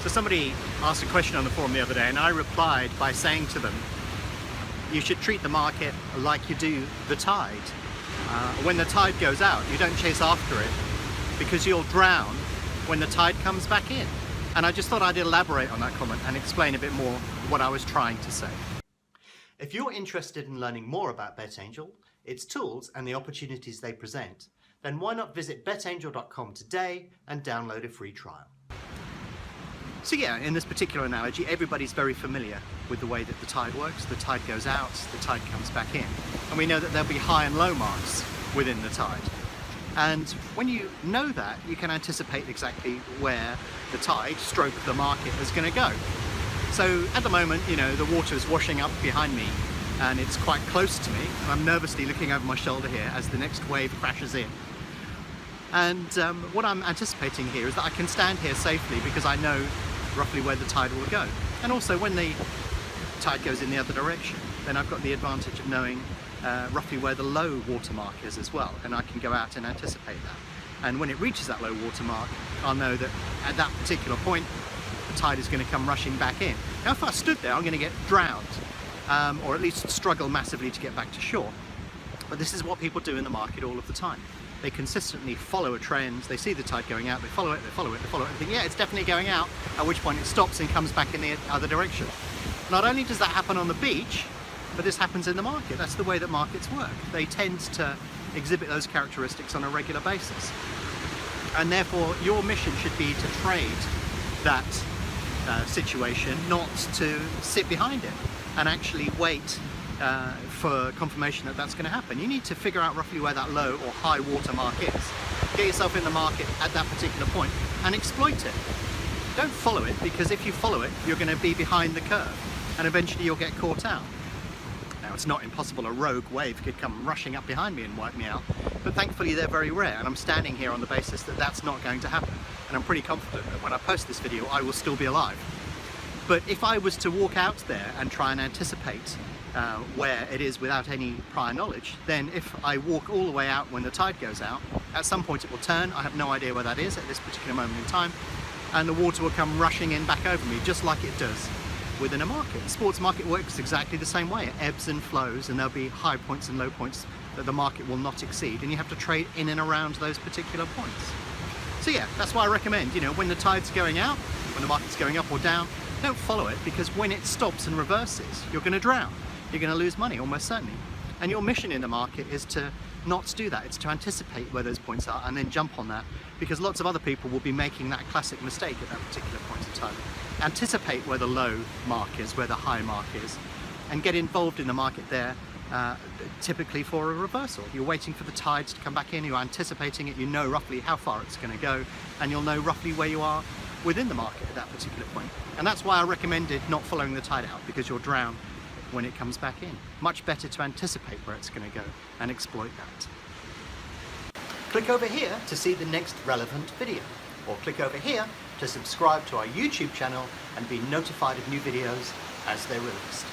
So somebody asked a question on the forum the other day, and I replied by saying to them, you should treat the market like you do the tide. When the tide goes out, you don't chase after it because you'll drown when the tide comes back in. And I just thought I'd elaborate on that comment and explain a bit more what I was trying to say. If you're interested in learning more about BetAngel, its tools and the opportunities they present, then why not visit betangel.com today and download a free trial. So yeah, in this particular analogy, everybody's very familiar with the way that the tide works. The tide goes out, the tide comes back in. And we know that there'll be high and low marks within the tide. And when you know that, you can anticipate exactly where the tide, stroke the market, is going to go. So at the moment, you know, the water is washing up behind me and it's quite close to me. And I'm nervously looking over my shoulder here as the next wave crashes in. And what I'm anticipating here is that I can stand here safely because I know roughly where the tide will go. And also when the tide goes in the other direction, then I've got the advantage of knowing roughly where the low water mark is as well, and I can go out and anticipate that. And when it reaches that low water mark, I'll know that at that particular point the tide is going to come rushing back in. Now if I stood there, I'm going to get drowned, or at least struggle massively to get back to shore. But this is what people do in the market all of the time. They consistently follow a trend, they see the tide going out, they follow it, they follow it, they follow it, and think, yeah, it's definitely going out, at which point it stops and comes back in the other direction. Not only does that happen on the beach, but this happens in the market. That's the way that markets work. They tend to exhibit those characteristics on a regular basis. And therefore, your mission should be to trade that situation, not to sit behind it and actually wait for confirmation that that's going to happen. You need to figure out roughly where that low or high water mark is. Get yourself in the market at that particular point and exploit it. Don't follow it, because if you follow it, you're going to be behind the curve and eventually you'll get caught out. Now, it's not impossible a rogue wave could come rushing up behind me and wipe me out, but thankfully they're very rare, and I'm standing here on the basis that that's not going to happen. And I'm pretty confident that when I post this video, I will still be alive. But if I was to walk out there and try and anticipate where it is without any prior knowledge, then if I walk all the way out when the tide goes out, at some point it will turn. I have no idea where that is at this particular moment in time, and the water will come rushing in back over me, just like it does within a market. The sports market works exactly the same way. It ebbs and flows, and there'll be high points and low points that the market will not exceed, and you have to trade in and around those particular points. So yeah, that's why I recommend, you know, when the tide's going out, when the market's going up or down, don't follow it, because when it stops and reverses, you're going to drown. You're going to lose money, almost certainly. And your mission in the market is to not do that. It's to anticipate where those points are and then jump on that, because lots of other people will be making that classic mistake at that particular point in time. Anticipate where the low mark is, where the high mark is, and get involved in the market there, typically for a reversal. You're waiting for the tides to come back in, you're anticipating it, you know roughly how far it's going to go, and you'll know roughly where you are within the market at that particular point. And that's why I recommended not following the tide out, because you'll drown when it comes back in. Much better to anticipate where it's going to go and exploit that. Click over here to see the next relevant video, or click over here to subscribe to our YouTube channel and be notified of new videos as they're released.